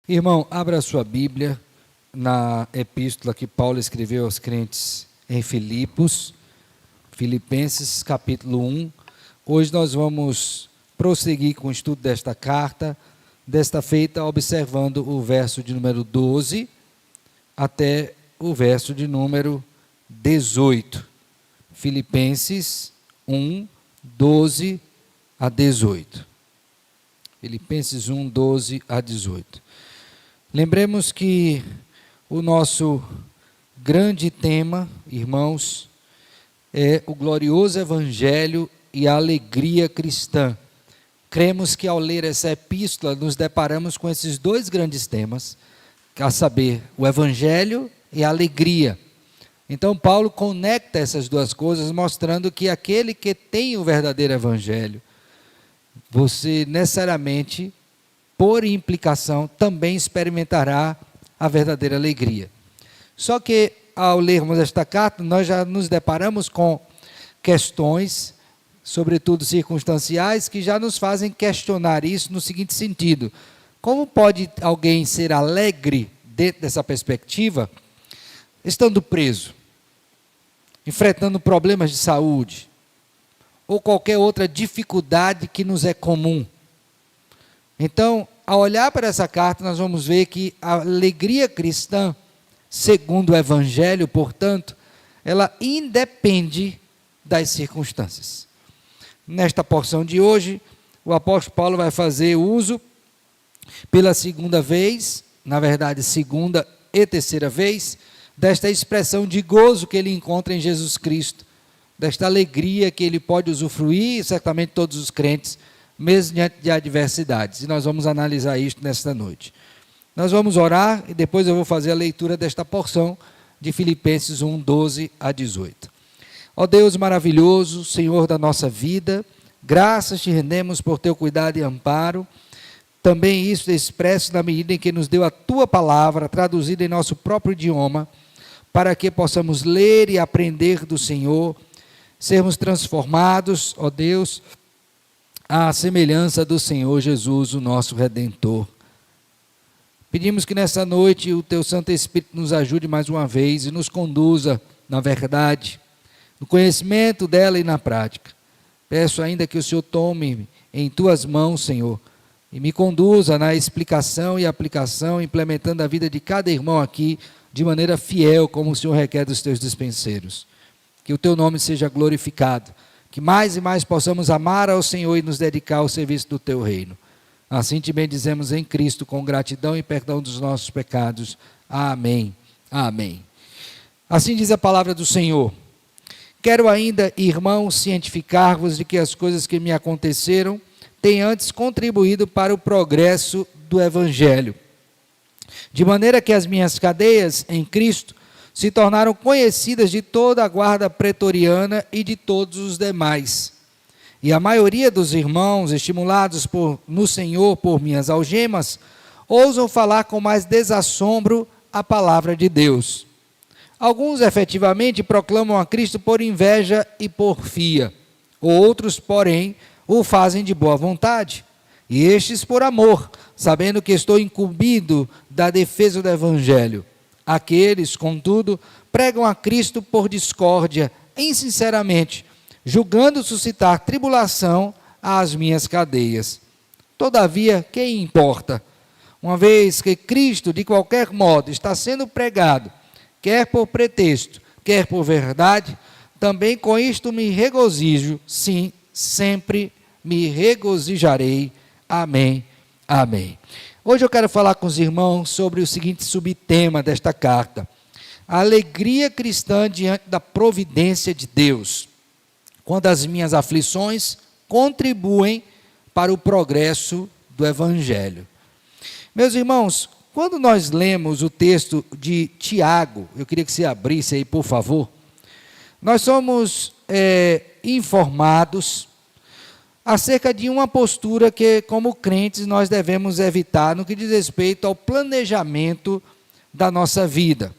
Irmão, abra a sua Bíblia na epístola que Paulo escreveu aos crentes em Filipenses capítulo 1. Hoje nós vamos prosseguir com o estudo desta carta, desta feita observando o verso de número 12 até o verso de número 18. Filipenses 1, 12 a 18. Filipenses 1, 12 a 18. Lembremos que o nosso grande tema, irmãos, é o glorioso Evangelho e a alegria cristã. Cremos que ao ler essa epístola nos deparamos com esses dois grandes temas, a saber, o Evangelho e a alegria. Então Paulo conecta essas duas coisas, mostrando que aquele que tem o verdadeiro Evangelho, você necessariamente, por implicação, também experimentará a verdadeira alegria. Só que, ao lermos esta carta, nós já nos deparamos com questões, sobretudo circunstanciais, que já nos fazem questionar isso no seguinte sentido: como pode alguém ser alegre dentro dessa perspectiva, estando preso, enfrentando problemas de saúde, ou qualquer outra dificuldade que nos é comum? Então, ao olhar para essa carta, nós vamos ver que a alegria cristã, segundo o Evangelho, portanto, ela independe das circunstâncias. Nesta porção de hoje, o apóstolo Paulo vai fazer uso, pela segunda vez, na verdade, segunda e terceira vez, desta expressão de gozo que ele encontra em Jesus Cristo, desta alegria que ele pode usufruir, e certamente todos os crentes, mesmo diante de adversidades. E nós vamos analisar isto nesta noite. Nós vamos orar e depois eu vou fazer a leitura desta porção de Filipenses 1, 12 a 18. Ó Deus maravilhoso, Senhor da nossa vida, graças te rendemos por teu cuidado e amparo. Também isso expresso na medida em que nos deu a tua palavra, traduzida em nosso próprio idioma, para que possamos ler e aprender do Senhor, sermos transformados, ó Deus, à semelhança do Senhor Jesus, o nosso Redentor. Pedimos que nessa noite o teu Santo Espírito nos ajude mais uma vez e nos conduza na verdade, no conhecimento dela e na prática. Peço ainda que o Senhor tome em tuas mãos, Senhor, e me conduza na explicação e aplicação, implementando a vida de cada irmão aqui de maneira fiel, como o Senhor requer dos teus dispenseiros. Que o teu nome seja glorificado, que mais e mais possamos amar ao Senhor e nos dedicar ao serviço do teu reino. Assim te bendizemos em Cristo, com gratidão e perdão dos nossos pecados. Amém. Amém. Assim diz a palavra do Senhor. Quero ainda, irmãos, cientificar-vos de que as coisas que me aconteceram têm antes contribuído para o progresso do Evangelho. De maneira que as minhas cadeias em Cristo se tornaram conhecidas de toda a guarda pretoriana e de todos os demais. E a maioria dos irmãos, estimulados no Senhor por minhas algemas, ousam falar com mais desassombro a palavra de Deus. Alguns efetivamente proclamam a Cristo por inveja e porfia. Outros, porém, o fazem de boa vontade. E estes por amor, sabendo que estou incumbido da defesa do Evangelho. Aqueles, contudo, pregam a Cristo por discórdia, insinceramente, julgando suscitar tribulação às minhas cadeias. Todavia, quem importa? Uma vez que Cristo, de qualquer modo, está sendo pregado, quer por pretexto, quer por verdade, também com isto me regozijo, sim, sempre me regozijarei. Amém. Amém. Hoje eu quero falar com os irmãos sobre o seguinte subtema desta carta: a alegria cristã diante da providência de Deus, quando as minhas aflições contribuem para o progresso do Evangelho. Meus irmãos, quando nós lemos o texto de Tiago, eu queria que você abrisse aí, por favor, nós somos informados acerca de uma postura que, como crentes, nós devemos evitar no que diz respeito ao planejamento da nossa vida.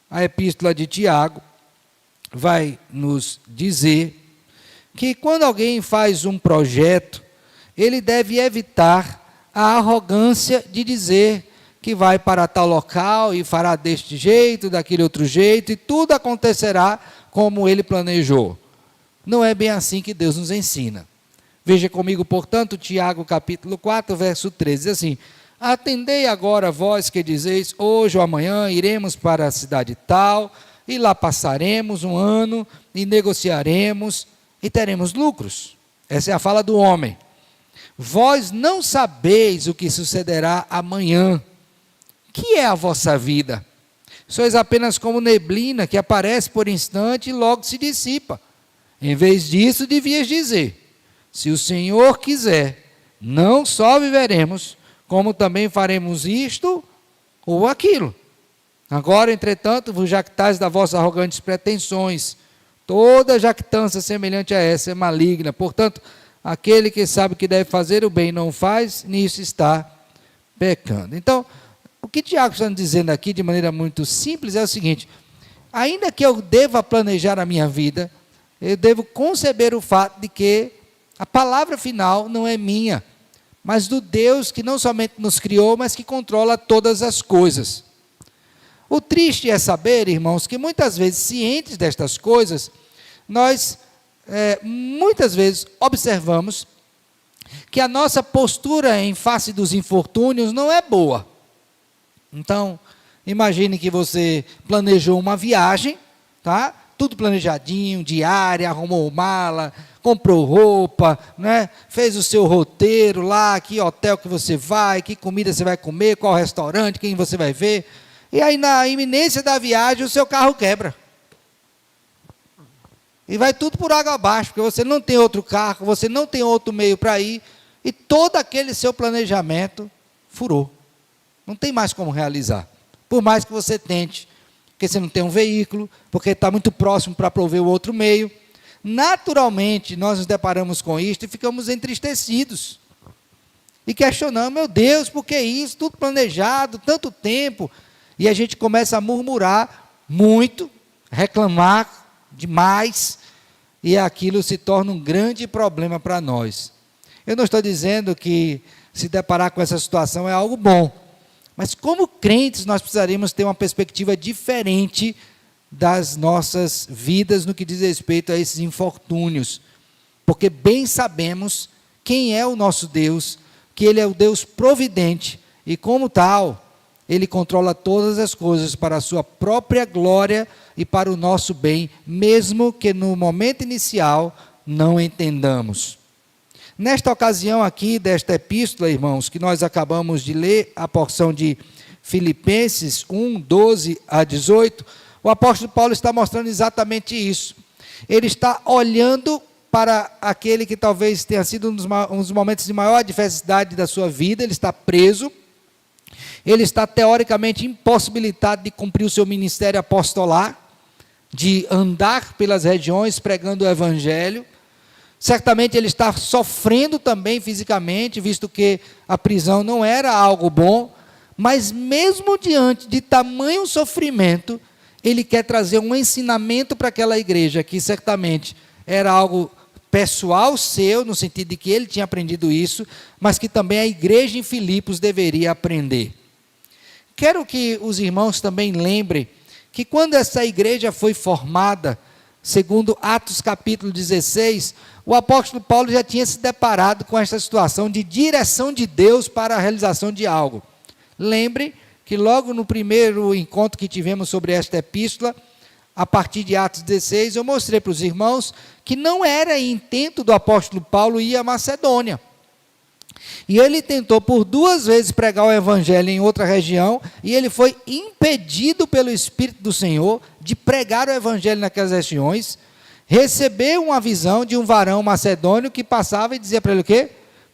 A epístola de Tiago vai nos dizer que quando alguém faz um projeto, ele deve evitar a arrogância de dizer que vai para tal local e fará deste jeito, daquele outro jeito, e tudo acontecerá como ele planejou. Não é bem assim que Deus nos ensina. Veja comigo, portanto, Tiago capítulo 4, verso 13, diz assim: atendei agora vós que dizeis, hoje ou amanhã iremos para a cidade tal, e lá passaremos um ano, e negociaremos, e teremos lucros. Essa é a fala do homem. Vós não sabeis o que sucederá amanhã. Que é a vossa vida? Sois apenas como neblina que aparece por instante e logo se dissipa. Em vez disso, devias dizer: se o Senhor quiser, não só viveremos, como também faremos isto ou aquilo. Agora, entretanto, vos jactais das vossas arrogantes pretensões. Toda jactância semelhante a essa é maligna. Portanto, aquele que sabe que deve fazer o bem e não faz, nisso está pecando. Então, o que Tiago está dizendo aqui, de maneira muito simples, é o seguinte: ainda que eu deva planejar a minha vida, eu devo conceber o fato de que a palavra final não é minha, mas do Deus que não somente nos criou, mas que controla todas as coisas. O triste é saber, irmãos, que muitas vezes, cientes destas coisas, nós muitas vezes observamos que a nossa postura em face dos infortúnios não é boa. Então, imagine que você planejou uma viagem, tá? Tudo planejadinho, diária, arrumou mala, comprou roupa, né? Fez o seu roteiro lá, que hotel que você vai, que comida você vai comer, qual restaurante, quem você vai ver. E aí, na iminência da viagem, o seu carro quebra. E vai tudo por água abaixo, porque você não tem outro carro, você não tem outro meio para ir, e todo aquele seu planejamento furou. Não tem mais como realizar. Por mais que você tente, porque você não tem um veículo, porque está muito próximo para prover o outro meio. Naturalmente, nós nos deparamos com isto e ficamos entristecidos. E questionamos: meu Deus, por que isso? Tudo planejado, tanto tempo. E a gente começa a murmurar muito, reclamar demais, e aquilo se torna um grande problema para nós. Eu não estou dizendo que se deparar com essa situação é algo bom, mas como crentes nós precisaríamos ter uma perspectiva diferente das nossas vidas no que diz respeito a esses infortúnios, porque bem sabemos quem é o nosso Deus, que Ele é o Deus providente, e como tal, Ele controla todas as coisas para a sua própria glória e para o nosso bem, mesmo que no momento inicial não entendamos. Nesta ocasião aqui, desta epístola, irmãos, que nós acabamos de ler, a porção de Filipenses 1, 12 a 18, o apóstolo Paulo está mostrando exatamente isso. Ele está olhando para aquele que talvez tenha sido um dos momentos de maior adversidade da sua vida. Ele está preso, ele está teoricamente impossibilitado de cumprir o seu ministério apostolar, de andar pelas regiões pregando o evangelho. Certamente ele está sofrendo também fisicamente, visto que a prisão não era algo bom, mas mesmo diante de tamanho sofrimento, ele quer trazer um ensinamento para aquela igreja, que certamente era algo pessoal seu, no sentido de que ele tinha aprendido isso, mas que também a igreja em Filipos deveria aprender. Quero que os irmãos também lembrem que quando essa igreja foi formada, segundo Atos capítulo 16, o apóstolo Paulo já tinha se deparado com essa situação de direção de Deus para a realização de algo. Lembre que logo no primeiro encontro que tivemos sobre esta epístola, a partir de Atos 16, eu mostrei para os irmãos que não era intento do apóstolo Paulo ir à Macedônia. E ele tentou por 2 vezes pregar o evangelho em outra região, e ele foi impedido pelo Espírito do Senhor de pregar o evangelho naquelas regiões. Recebeu uma visão de um varão macedônio que passava e dizia para ele o quê?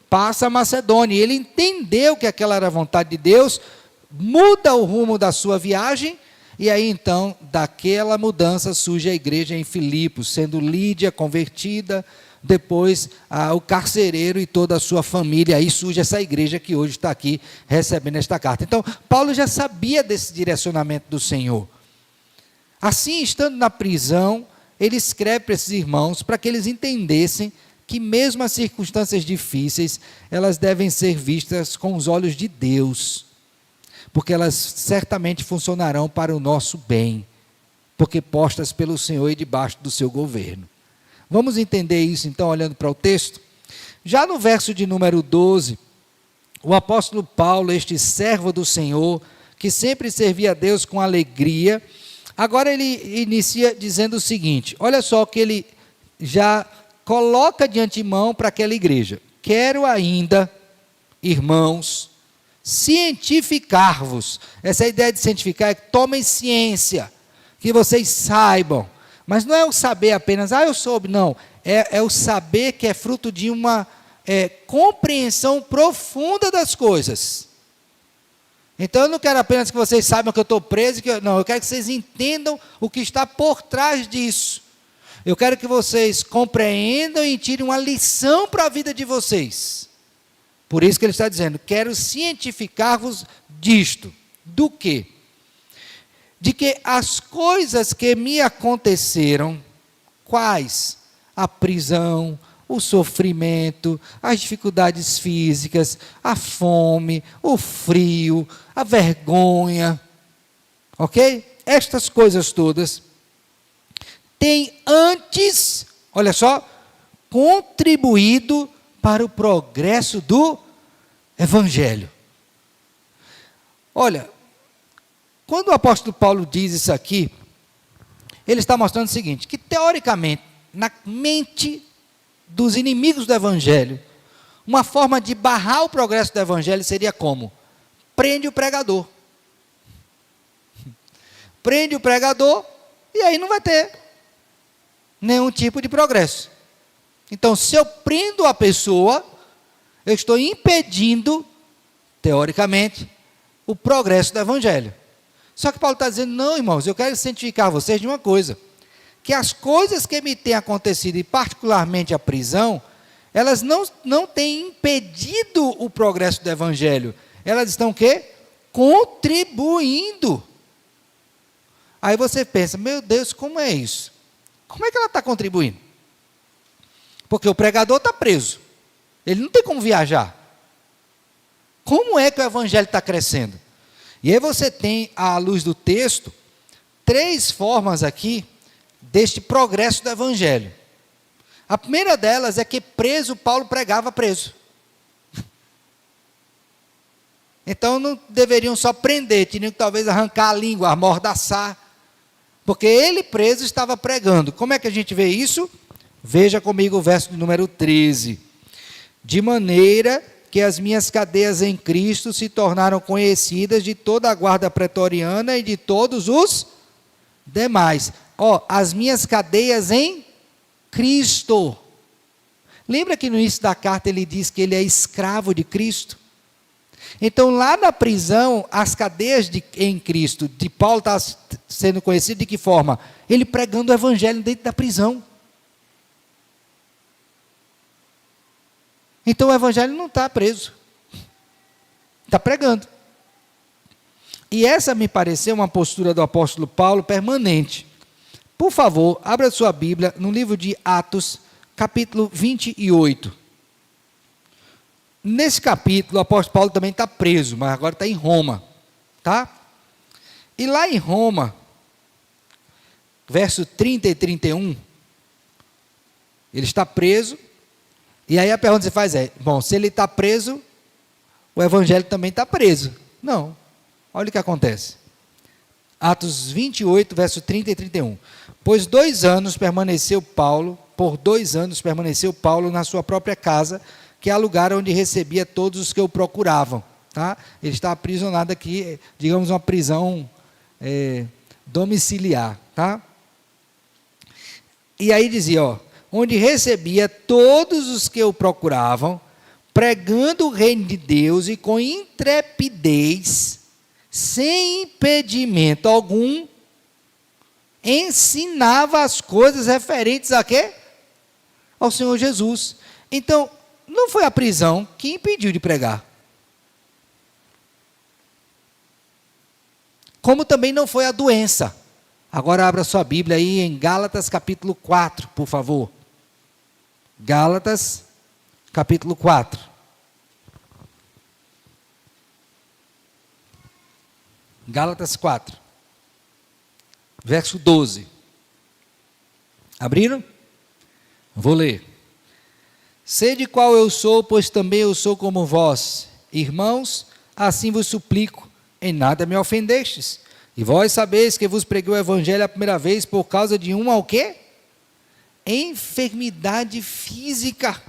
Passa a Macedônia. E ele entendeu que aquela era a vontade de Deus, muda o rumo da sua viagem, e aí então, daquela mudança surge a igreja em Filipos, sendo Lídia convertida, depois o carcereiro e toda a sua família. Aí surge essa igreja que hoje está aqui recebendo esta carta. Então, Paulo já sabia desse direcionamento do Senhor. Assim, estando na prisão, ele escreve para esses irmãos para que eles entendessem que mesmo as circunstâncias difíceis, elas devem ser vistas com os olhos de Deus. porque elas certamente funcionarão para o nosso bem, porque postas pelo Senhor e debaixo do seu governo. Vamos entender isso então, olhando para o texto? Já no verso de número 12, o apóstolo Paulo, este servo do Senhor, que sempre servia a Deus com alegria, agora ele inicia dizendo o seguinte, olha só o que ele já coloca de antemão para aquela igreja. Quero ainda, irmãos, cientificar-vos. Essa ideia de cientificar é que tomem ciência, que vocês saibam. Mas não é o saber apenas, eu soube, não. É o saber que é fruto de uma compreensão profunda das coisas. Então eu não quero apenas que vocês saibam que eu estou preso, não, eu quero que vocês entendam o que está por trás disso. Eu quero que vocês compreendam e tirem uma lição para a vida de vocês. Por isso que ele está dizendo, quero cientificar-vos disto. Do quê? De que as coisas que me aconteceram, quais? A prisão, o sofrimento, as dificuldades físicas, a fome, o frio, a vergonha, ok? Estas coisas todas têm antes, olha só, contribuído para o progresso do Evangelho. Olha, quando o apóstolo Paulo diz isso aqui, ele está mostrando o seguinte, que teoricamente, na mente dos inimigos do Evangelho, uma forma de barrar o progresso do Evangelho seria como? Prende o pregador. Prende o pregador e aí não vai ter nenhum tipo de progresso. Então, se eu prendo a pessoa, eu estou impedindo, teoricamente, o progresso do Evangelho. Só que Paulo está dizendo, não, irmãos, eu quero cientificar vocês de uma coisa, que as coisas que me têm acontecido, e particularmente a prisão, elas não têm impedido o progresso do Evangelho. Elas estão o quê? Contribuindo. Aí você pensa, meu Deus, como é isso? Como é que ela está contribuindo? Porque o pregador está preso. Ele não tem como viajar. Como é que o Evangelho está crescendo? E aí você tem, à luz do texto, 3 formas aqui deste progresso do Evangelho. A primeira delas é que preso, Paulo pregava preso. Então não deveriam só prender, tinham que talvez arrancar a língua, amordaçar, porque ele preso estava pregando. Como é que a gente vê isso? Veja comigo o verso de número 13. De maneira que as minhas cadeias em Cristo se tornaram conhecidas de toda a guarda pretoriana e de todos os demais. As minhas cadeias em Cristo. Lembra que no início da carta ele diz que ele é escravo de Cristo? Então, lá na prisão, as cadeias em Cristo, de Paulo está sendo conhecido de que forma? Ele pregando o Evangelho dentro da prisão. Então, o Evangelho não está preso. Está pregando. E essa me pareceu uma postura do apóstolo Paulo permanente. Por favor, abra sua Bíblia no livro de Atos, capítulo 28. Nesse capítulo, o apóstolo Paulo também está preso, mas agora está em Roma, tá? E lá em Roma, verso 30 e 31, ele está preso, e aí a pergunta que você faz é, bom, se ele está preso, o Evangelho também está preso. Não, olha o que acontece. Atos 28, verso 30 e 31. Pois por 2 anos permaneceu Paulo na sua própria casa, que é o lugar onde recebia todos os que o procuravam. Tá? Ele está aprisionado aqui, digamos, uma prisão domiciliar. Tá? E aí dizia, onde recebia todos os que o procuravam, pregando o reino de Deus e com intrepidez, sem impedimento algum, ensinava as coisas referentes a quê? Ao Senhor Jesus. Então, não foi a prisão que impediu de pregar. Como também não foi a doença. Agora abra sua Bíblia aí em Gálatas capítulo 4, por favor. Gálatas capítulo 4. Gálatas 4, verso 12. Abriram? Vou ler. Sede qual eu sou, pois também eu sou como vós. Irmãos, assim vos suplico, em nada me ofendestes. E vós sabeis que vos preguei o evangelho a primeira vez por causa de uma o quê? Enfermidade física.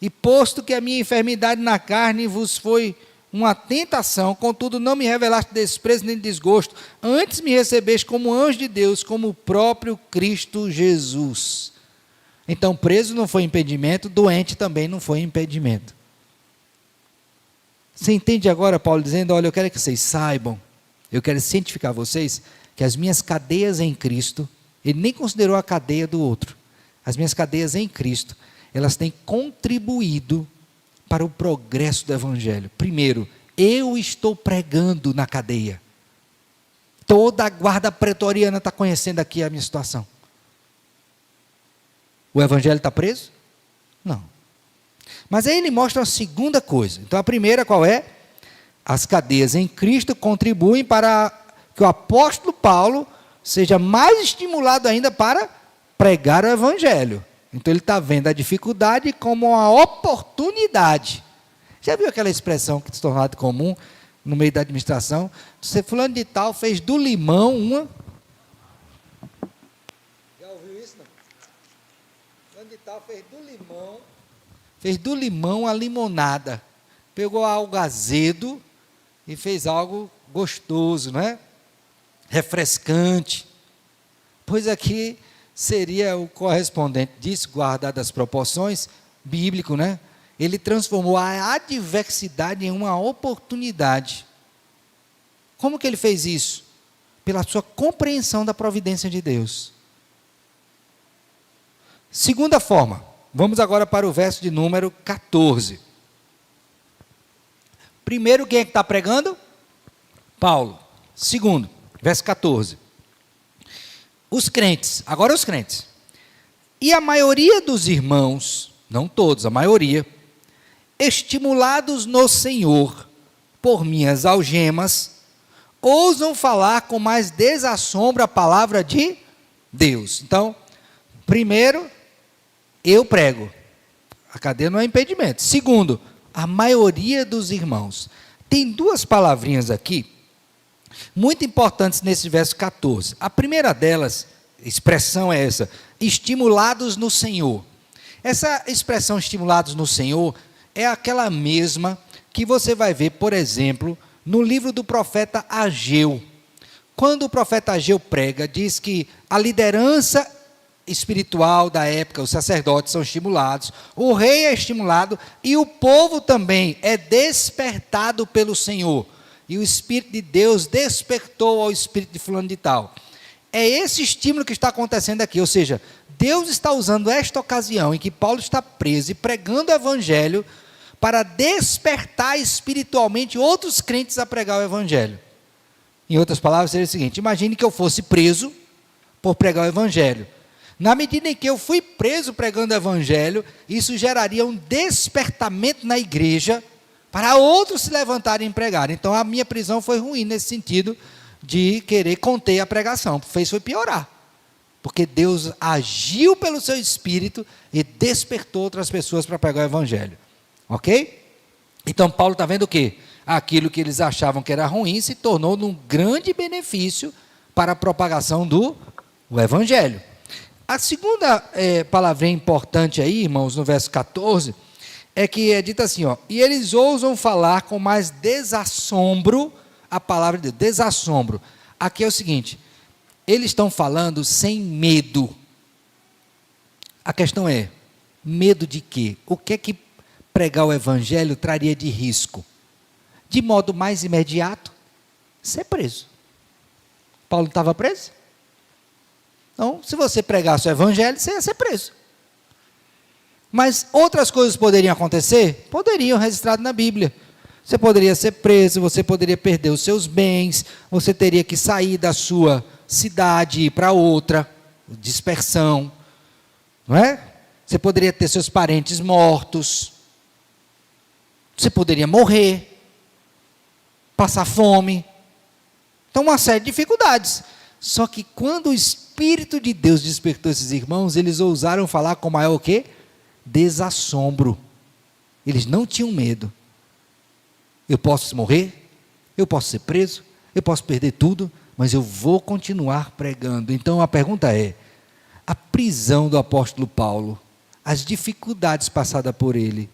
E posto que a minha enfermidade na carne vos foi uma tentação, contudo não me revelaste desprezo nem desgosto, antes me recebeste como anjo de Deus, como o próprio Cristo Jesus. Então preso não foi impedimento, doente também não foi impedimento. Você entende agora Paulo dizendo, olha, eu quero que vocês saibam, eu quero cientificar vocês, que as minhas cadeias em Cristo, ele nem considerou a cadeia do outro, as minhas cadeias em Cristo, elas têm contribuído para o progresso do evangelho. Primeiro, eu estou pregando na cadeia. Toda a guarda pretoriana está conhecendo aqui a minha situação. O evangelho está preso? Não. Mas aí ele mostra uma segunda coisa. Então a primeira qual é? As cadeias em Cristo contribuem para que o apóstolo Paulo seja mais estimulado ainda para pregar o evangelho. Então ele está vendo a dificuldade como uma oportunidade. Já viu aquela expressão que se tornou comum no meio da administração? Você fulano de tal fez do limão uma... Já ouviu isso, não? Fulano de tal fez do limão a limonada. Pegou algo azedo e fez algo gostoso, não é? Refrescante. Pois aqui seria o correspondente disso, guardado as proporções, bíblico, né? Ele transformou a adversidade em uma oportunidade. Como que ele fez isso? Pela sua compreensão da providência de Deus. Segunda forma, vamos agora para o verso de número 14. Primeiro, quem é que está pregando? Paulo. Segundo, verso 14. Os crentes, agora os crentes. E a maioria dos irmãos, não todos, a maioria, estimulados no Senhor por minhas algemas, ousam falar com mais desassombro a palavra de Deus. Então, primeiro, eu prego. A cadeia não é impedimento. Segundo, a maioria dos irmãos. Tem duas palavrinhas aqui, muito importantes nesse verso 14. A primeira delas, expressão é essa, estimulados no Senhor. Essa expressão estimulados no Senhor é aquela mesma que você vai ver, por exemplo, no livro do profeta Ageu. Quando o profeta Ageu prega, diz que a liderança espiritual da época, os sacerdotes são estimulados, o rei é estimulado e o povo também é despertado pelo Senhor. E o Espírito de Deus despertou ao Espírito de fulano de tal. É esse estímulo que está acontecendo aqui, ou seja, Deus está usando esta ocasião em que Paulo está preso e pregando o Evangelho para despertar espiritualmente outros crentes a pregar o Evangelho. Em outras palavras, seria o seguinte, imagine que eu fosse preso por pregar o Evangelho. Na medida em que eu fui preso pregando o Evangelho, isso geraria um despertamento na igreja para outros se levantarem e pregarem. Então a minha prisão foi ruim nesse sentido de querer conter a pregação, fez foi piorar, porque Deus agiu pelo seu Espírito e despertou outras pessoas para pregar o Evangelho, ok? Então Paulo está vendo o quê? Aquilo que eles achavam que era ruim se tornou num grande benefício para a propagação do Evangelho. A segunda palavrinha importante aí, irmãos, no verso 14, é que é dito assim, ó, e eles ousam falar com mais desassombro a palavra de Deus, desassombro. Aqui é o seguinte, eles estão falando sem medo. A questão é, medo de quê? O que é que pregar o Evangelho traria de risco? De modo mais imediato, ser preso. Paulo estava preso? Então, se você pregasse o Evangelho, você ia ser preso. Mas outras coisas poderiam acontecer? Poderiam, registrado na Bíblia. Você poderia ser preso, você poderia perder os seus bens, você teria que sair da sua cidade e ir para outra, dispersão, não é? Você poderia ter seus parentes mortos, você poderia morrer, passar fome. Então, uma série de dificuldades. Só que quando o Espírito de Deus despertou esses irmãos, eles ousaram falar com maior o quê? Desassombro. Eles não tinham medo. Eu posso morrer, eu posso ser preso, eu posso perder tudo, mas eu vou continuar pregando. Então a pergunta é, a prisão do apóstolo Paulo, as dificuldades passadas por ele,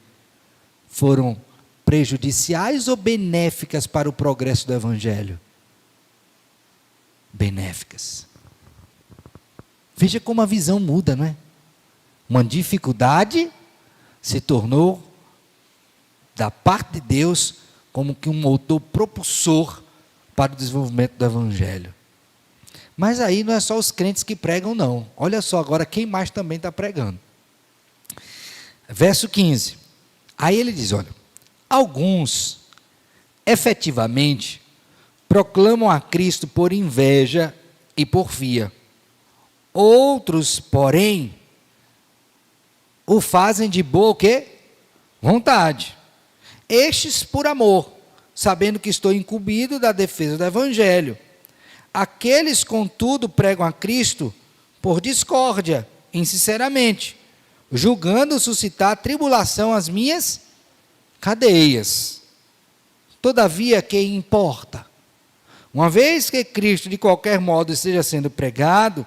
foram prejudiciais ou benéficas para o progresso do Evangelho? Benéficas. Veja como a visão muda, não é? Uma dificuldade se tornou, da parte de Deus, como que um motor propulsor para o desenvolvimento do Evangelho. Mas aí não é só os crentes que pregam, não. Olha só agora quem mais também está pregando. Verso 15. Aí ele diz, olha, alguns, efetivamente, proclamam a Cristo por inveja e porfia. Outros, porém, o fazem de boa o quê? Vontade. Estes por amor, sabendo que estou incumbido da defesa do Evangelho. Aqueles, contudo, pregam a Cristo por discórdia, insinceramente, julgando suscitar tribulação às minhas cadeias. Todavia, que importa? Uma vez que Cristo, de qualquer modo, esteja sendo pregado,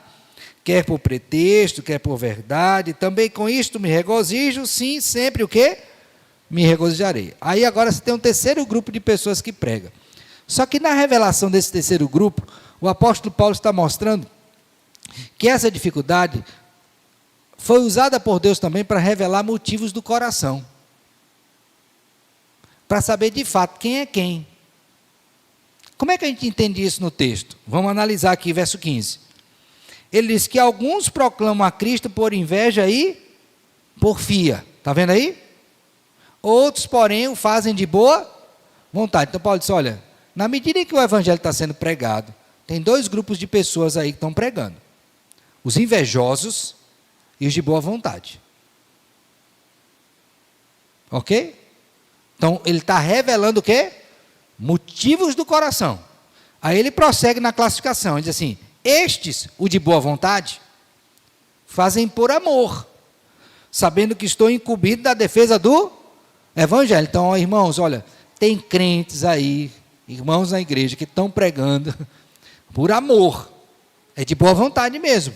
quer por pretexto, quer por verdade, também com isto me regozijo, sim, sempre o quê? Me regozijarei. Aí agora você tem um terceiro grupo de pessoas que pregam. Só que na revelação desse terceiro grupo, o apóstolo Paulo está mostrando que essa dificuldade foi usada por Deus também para revelar motivos do coração. Para saber de fato quem é quem. Como é que a gente entende isso no texto? Vamos analisar aqui, verso 15. Ele diz que alguns proclamam a Cristo por inveja e porfia. Está vendo aí? Outros, porém, o fazem de boa vontade. Então Paulo disse, olha, na medida em que o Evangelho está sendo pregado, tem dois grupos de pessoas aí que estão pregando. Os invejosos e os de boa vontade. Ok? Então, ele está revelando o quê? Motivos do coração. Aí ele prossegue na classificação. Ele diz assim, estes, o de boa vontade, fazem por amor, sabendo que estou incumbido da defesa do Evangelho. Então, irmãos, olha, tem crentes aí, irmãos na igreja, que estão pregando por amor. É de boa vontade mesmo,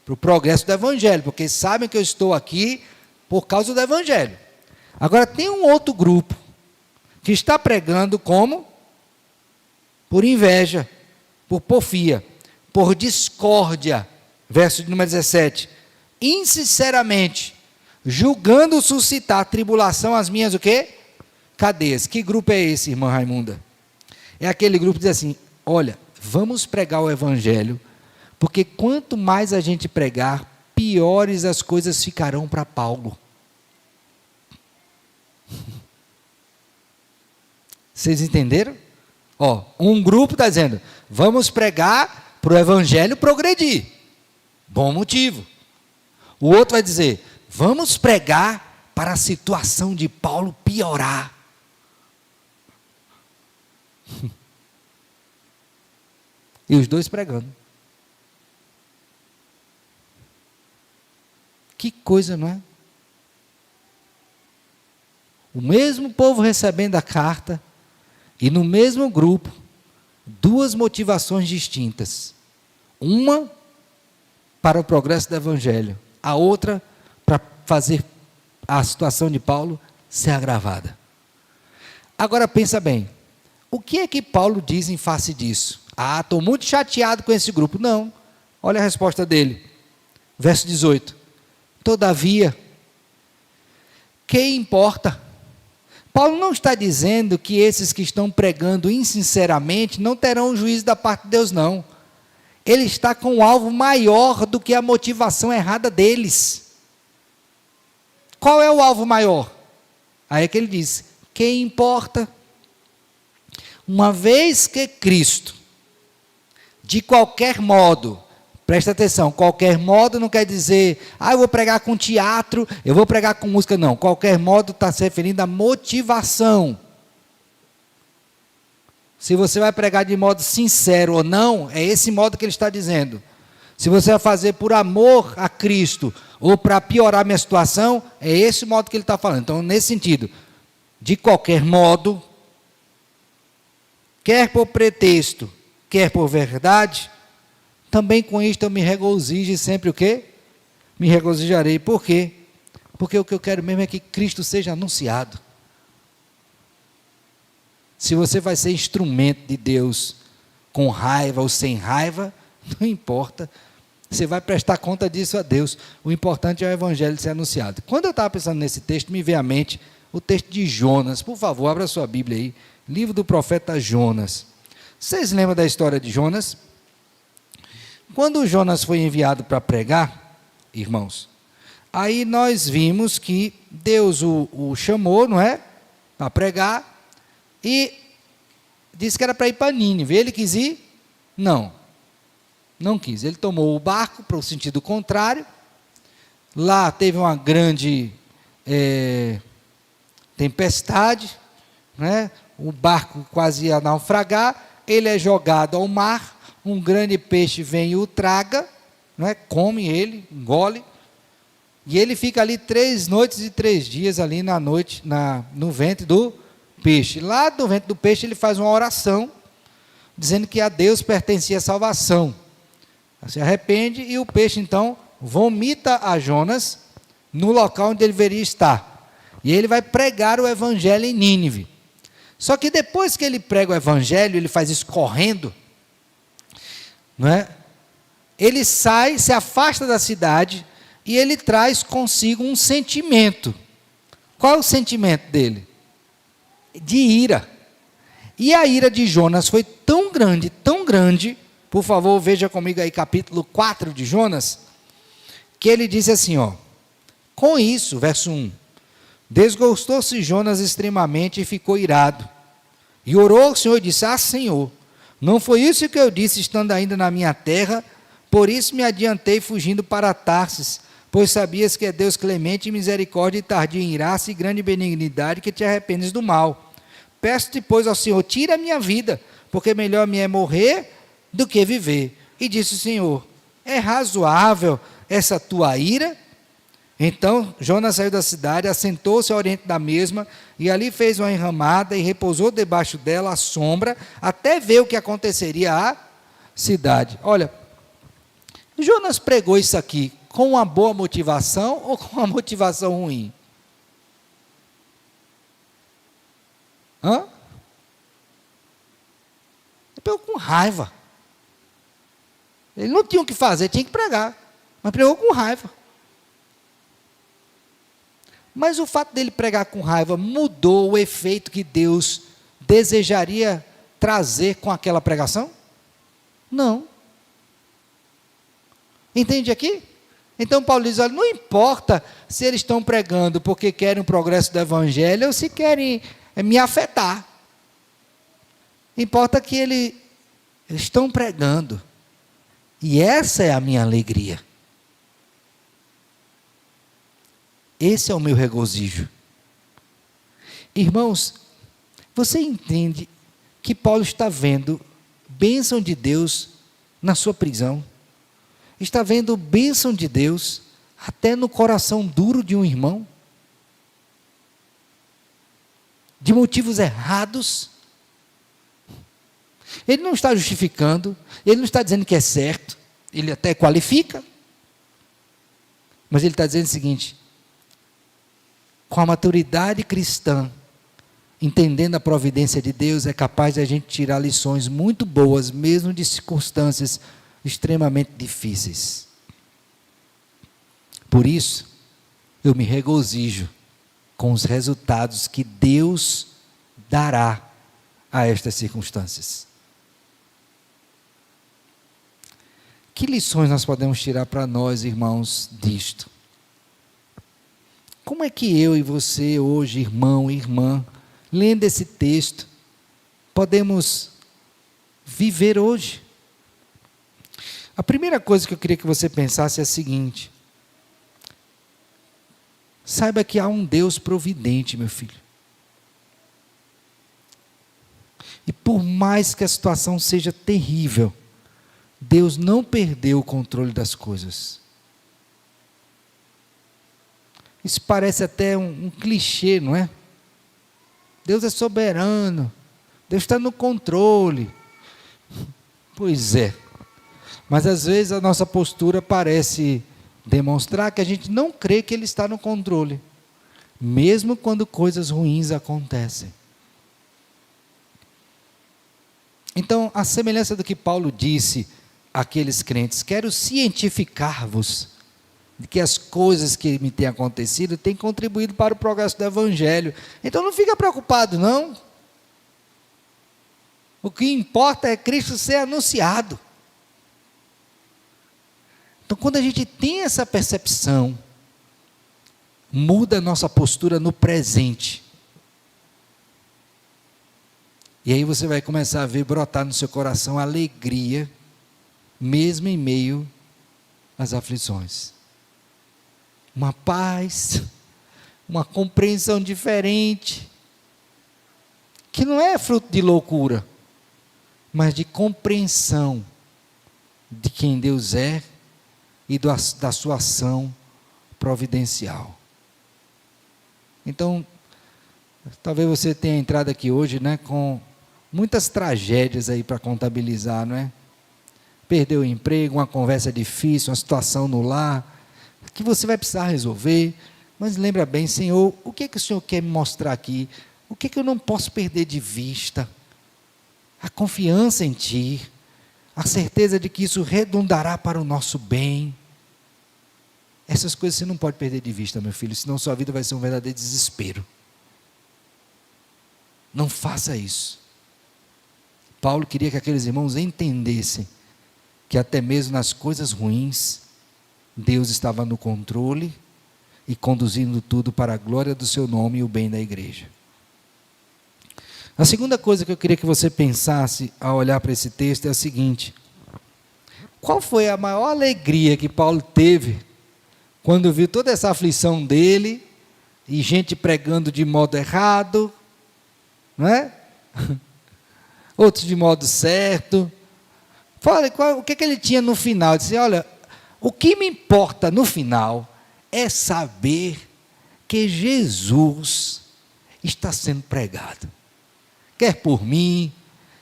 para o progresso do Evangelho, porque sabem que eu estou aqui por causa do Evangelho. Agora, tem um outro grupo que está pregando como? Por inveja, por porfia, por discórdia. Verso de número 17. Insinceramente, julgando suscitar tribulação às minhas o quê? Cadeias. Que grupo é esse, irmã Raimunda? É aquele grupo que diz assim, olha, vamos pregar o Evangelho, porque quanto mais a gente pregar, piores as coisas ficarão para Paulo. Vocês entenderam? Ó, um grupo está dizendo, vamos pregar para o Evangelho progredir. Bom motivo. O outro vai dizer, vamos pregar para a situação de Paulo piorar. E os dois pregando. Que coisa, não é? O mesmo povo recebendo a carta, e no mesmo grupo, duas motivações distintas. Uma para o progresso do Evangelho, a outra para fazer a situação de Paulo ser agravada. Agora pensa bem, o que é que Paulo diz em face disso? Ah, estou muito chateado com esse grupo. Não, olha a resposta dele, verso 18. Todavia, que importa? Paulo não está dizendo que esses que estão pregando insinceramente não terão juízo da parte de Deus, não. Ele está com um alvo maior do que a motivação errada deles. Qual é o alvo maior? Aí é que ele diz, que importa? Uma vez que Cristo, de qualquer modo, presta atenção, qualquer modo não quer dizer, eu vou pregar com teatro, eu vou pregar com música, não. Qualquer modo está se referindo à motivação. Se você vai pregar de modo sincero ou não, é esse modo que ele está dizendo. Se você vai fazer por amor a Cristo ou para piorar minha situação, é esse o modo que ele está falando. Então, nesse sentido, de qualquer modo, quer por pretexto, quer por verdade, também com isto eu me regozijo e sempre o quê? Me regozijarei. Por quê? Porque o que eu quero mesmo é que Cristo seja anunciado. Se você vai ser instrumento de Deus com raiva ou sem raiva, não importa. Você vai prestar conta disso a Deus. O importante é o evangelho ser anunciado. Quando eu estava pensando nesse texto, me veio à mente o texto de Jonas. Por favor, abra sua Bíblia aí. Livro do profeta Jonas. Vocês lembram da história de Jonas? Quando Jonas foi enviado para pregar, irmãos, aí nós vimos que Deus o chamou, não é? Para pregar. E disse que era para ir para Nínive. Ele quis ir? Não quis. Ele tomou o barco para o sentido contrário. Lá teve uma grande tempestade, né? O barco quase ia naufragar. Ele é jogado ao mar. Um grande peixe vem e o traga, né? Come ele, engole. E ele fica ali 3 noites e 3 dias ali na noite, no ventre do peixe. Lá do ventre do peixe ele faz uma oração, dizendo que a Deus pertencia a salvação. Se arrepende e o peixe então vomita a Jonas no local onde ele deveria estar. E ele vai pregar o evangelho em Nínive. Só que depois que ele prega o evangelho, ele faz isso correndo, não é? Ele sai, se afasta da cidade e ele traz consigo um sentimento. Qual é o sentimento dele? De ira. E a ira de Jonas foi tão grande, por favor, veja comigo aí capítulo 4 de Jonas, que ele disse assim, ó, com isso, verso 1, desgostou-se Jonas extremamente e ficou irado, e orou ao Senhor e disse, Senhor, não foi isso que eu disse estando ainda na minha terra, por isso me adiantei fugindo para Tarsis, pois sabias que é Deus clemente e misericórdia e tardio em irar-se e grande benignidade, que te arrependes do mal. Peço-te, pois, ao Senhor, tira a minha vida, porque melhor me é morrer do que viver. E disse o Senhor, é razoável essa tua ira? Então Jonas saiu da cidade, assentou-se ao oriente da mesma, e ali fez uma enramada e repousou debaixo dela à sombra, até ver o que aconteceria à cidade. Olha, Jonas pregou isso aqui com uma boa motivação ou com uma motivação ruim? Ele pregou com raiva. Ele não tinha o que fazer, tinha que pregar, mas pregou com raiva. Mas o fato dele pregar com raiva mudou o efeito que Deus desejaria trazer com aquela pregação? Não. Entende aqui? Então Paulo diz, olha, não importa se eles estão pregando porque querem o progresso do evangelho ou se querem me afetar. Importa que eles estão pregando. E essa é a minha alegria. Esse é o meu regozijo. Irmãos, você entende que Paulo está vendo bênção de Deus na sua prisão? Está vendo bênção de Deus até no coração duro de um irmão? De motivos errados? Ele não está justificando, ele não está dizendo que é certo, ele até qualifica, mas ele está dizendo o seguinte, com a maturidade cristã, entendendo a providência de Deus, é capaz de a gente tirar lições muito boas, mesmo de circunstâncias extremamente difíceis. Por isso, eu me regozijo com os resultados que Deus dará a estas circunstâncias. Que lições nós podemos tirar para nós, irmãos, disto? Como é que eu e você hoje, irmão e irmã, lendo esse texto, podemos viver hoje? A primeira coisa que eu queria que você pensasse é a seguinte: saiba que há um Deus providente, meu filho. E por mais que a situação seja terrível, Deus não perdeu o controle das coisas. Isso parece até um clichê, não é? Deus é soberano, Deus está no controle. Pois é, mas às vezes a nossa postura parece demonstrar que a gente não crê que Ele está no controle, mesmo quando coisas ruins acontecem. Então, a semelhança do que Paulo disse àqueles crentes, quero cientificar-vos de que as coisas que me têm acontecido têm contribuído para o progresso do Evangelho. Então não fica preocupado, não. O que importa é Cristo ser anunciado. Então, quando a gente tem essa percepção, muda a nossa postura no presente. E aí você vai começar a ver brotar no seu coração alegria, mesmo em meio às aflições. Uma paz, uma compreensão diferente, que não é fruto de loucura, mas de compreensão de quem Deus é e da sua ação providencial. Então, talvez você tenha entrado aqui hoje, né, com muitas tragédias aí para contabilizar, não é? Perdeu o emprego, uma conversa difícil, uma situação no lar, que você vai precisar resolver, mas lembra bem, Senhor, o que o Senhor quer me mostrar aqui? O que eu não posso perder de vista? A confiança em Ti, a certeza de que isso redundará para o nosso bem. Essas coisas você não pode perder de vista, meu filho, senão sua vida vai ser um verdadeiro desespero. Não faça isso. Paulo queria que aqueles irmãos entendessem que até mesmo nas coisas ruins, Deus estava no controle e conduzindo tudo para a glória do seu nome e o bem da igreja. A segunda coisa que eu queria que você pensasse ao olhar para esse texto é a seguinte: qual foi a maior alegria que Paulo teve quando viu toda essa aflição dele e gente pregando de modo errado, não é? Outros de modo certo. Fala, o que ele tinha no final? Ele disse, olha, o que me importa no final é saber que Jesus está sendo pregado. Quer por mim,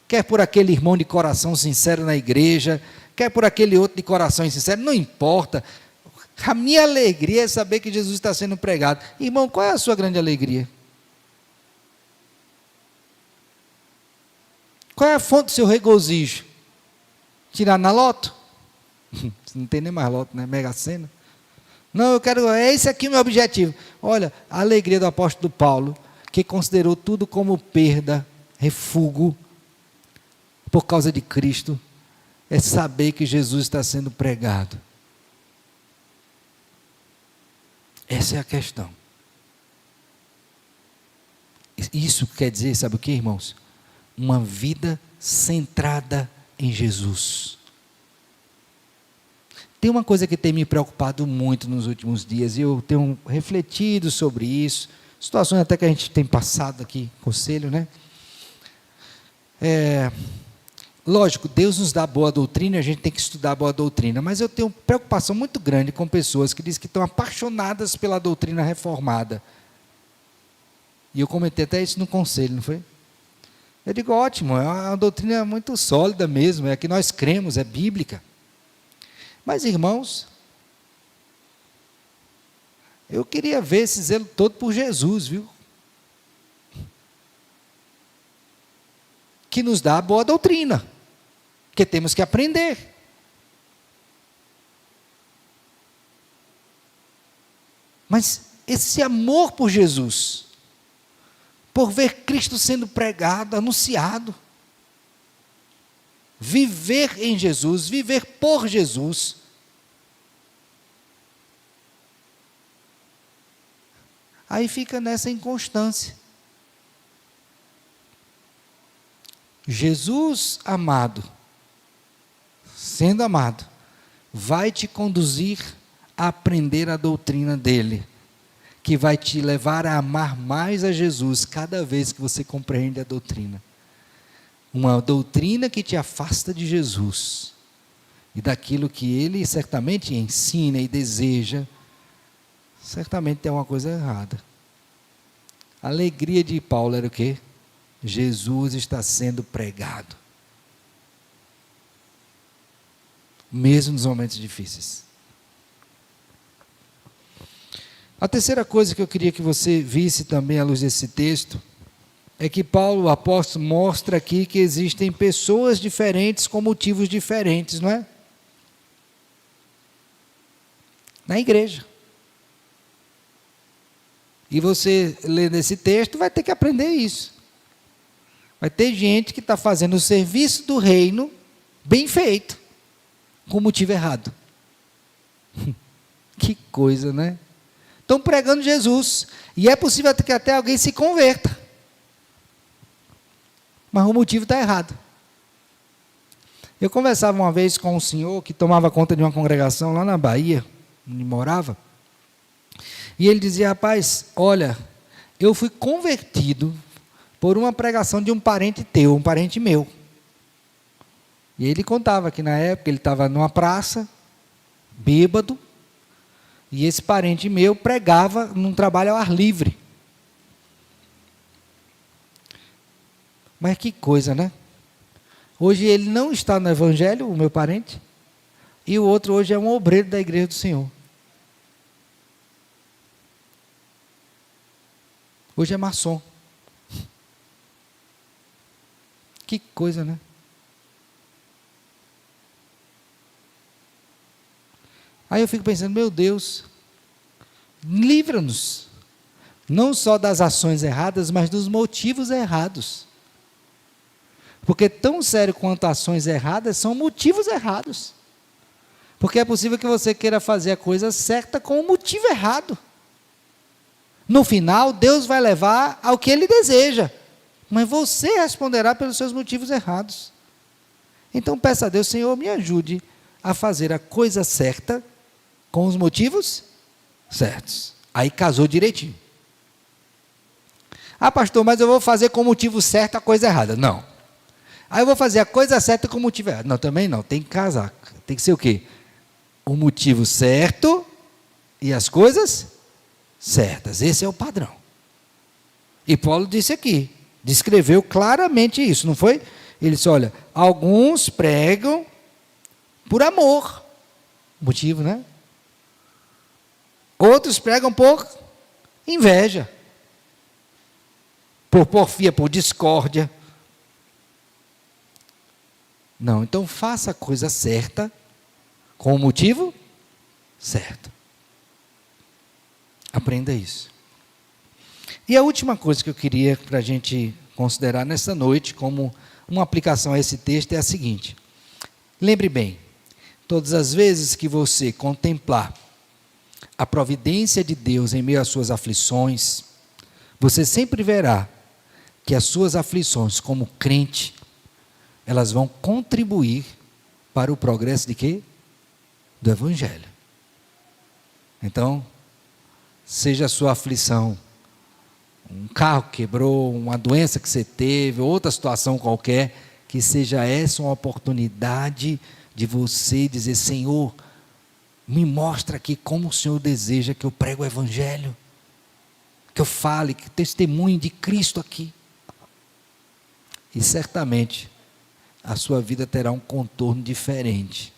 quer por aquele irmão de coração sincero na igreja, quer por aquele outro de coração insincero, não importa. A minha alegria é saber que Jesus está sendo pregado. Irmão, qual é a sua grande alegria? Qual é a fonte do seu regozijo? Tirar na loto? Não tem nem mais loto, né? Mega Sena. Não, é esse aqui o meu objetivo. Olha, a alegria do apóstolo Paulo, que considerou tudo como perda, refúgio, por causa de Cristo, é saber que Jesus está sendo pregado. Essa é a questão. Isso quer dizer, sabe o que, irmãos? Uma vida centrada em Jesus. Tem uma coisa que tem me preocupado muito nos últimos dias, e eu tenho refletido sobre isso, situações até que a gente tem passado aqui, conselho, né? Lógico, Deus nos dá boa doutrina, a gente tem que estudar a boa doutrina, mas eu tenho preocupação muito grande com pessoas que dizem que estão apaixonadas pela doutrina reformada. E eu comentei até isso no conselho, não foi? Eu digo, ótimo, é uma doutrina muito sólida mesmo, é a que nós cremos, é bíblica. Mas, irmãos, eu queria ver esse zelo todo por Jesus, viu? Que nos dá a boa doutrina, que temos que aprender. Mas esse amor por Jesus, por ver Cristo sendo pregado, anunciado, viver em Jesus, viver por Jesus, aí fica nessa inconstância. Jesus amado, sendo amado, vai te conduzir a aprender a doutrina dele, que vai te levar a amar mais a Jesus cada vez que você compreende a doutrina. uma doutrina que te afasta de Jesus e daquilo que ele certamente ensina e deseja, certamente tem uma coisa errada. A alegria de Paulo era o quê? Jesus está sendo pregado, mesmo nos momentos difíceis. A terceira coisa que eu queria que você visse também à luz desse texto é que Paulo, o apóstolo, mostra aqui que existem pessoas diferentes com motivos diferentes, não é? Na igreja. E você, lendo esse texto, vai ter que aprender isso. Vai ter gente que está fazendo o serviço do reino bem feito, com motivo errado. Que coisa, né? Estão pregando Jesus, e é possível que até alguém se converta, mas o motivo está errado. Eu conversava uma vez com um senhor que tomava conta de uma congregação lá na Bahia, onde morava, e ele dizia: rapaz, olha, eu fui convertido por uma pregação de um parente teu, um parente meu. E ele contava que na época ele estava numa praça, bêbado, e esse parente meu pregava num trabalho ao ar livre. Mas que coisa, né? Hoje ele não está no evangelho, o meu parente, e o outro hoje é um obreiro da igreja do Senhor. Hoje é maçom. Que coisa, né? Aí eu fico pensando, meu Deus, livra-nos, não só das ações erradas, mas dos motivos errados. Porque tão sério quanto ações erradas, são motivos errados. Porque é possível que você queira fazer a coisa certa com o motivo errado. No final, Deus vai levar ao que Ele deseja, mas você responderá pelos seus motivos errados. Então peça a Deus: Senhor, me ajude a fazer a coisa certa com os motivos certos. Aí casou direitinho. Ah, pastor, mas eu vou fazer com o motivo certo a coisa errada. Não. Aí eu vou fazer a coisa certa com o motivo errado. Não, também não. Tem que casar. Tem que ser o quê? O motivo certo e as coisas certas. Esse é o padrão. E Paulo disse aqui, descreveu claramente isso, não foi? Ele disse: olha, alguns pregam por amor. Motivo, né? Outros pregam por inveja, por porfia, por discórdia. Não, então faça a coisa certa com o motivo certo. Aprenda isso. E a última coisa que eu queria para a gente considerar nessa noite, como uma aplicação a esse texto, é a seguinte: lembre bem, todas as vezes que você contemplar a providência de Deus em meio às suas aflições, você sempre verá que as suas aflições, como crente, elas vão contribuir para o progresso de quê? Do Evangelho. Então, seja a sua aflição um carro que quebrou, uma doença que você teve, outra situação qualquer, que seja essa uma oportunidade de você dizer: Senhor, me mostra aqui como o Senhor deseja que eu pregue o Evangelho, que eu fale, que testemunhe de Cristo aqui. E certamente a sua vida terá um contorno diferente,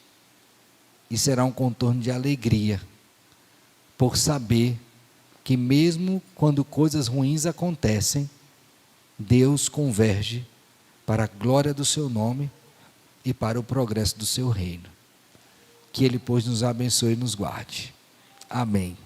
e será um contorno de alegria, por saber que mesmo quando coisas ruins acontecem, Deus converge para a glória do seu nome e para o progresso do seu reino. Que Ele, pois, nos abençoe e nos guarde. Amém.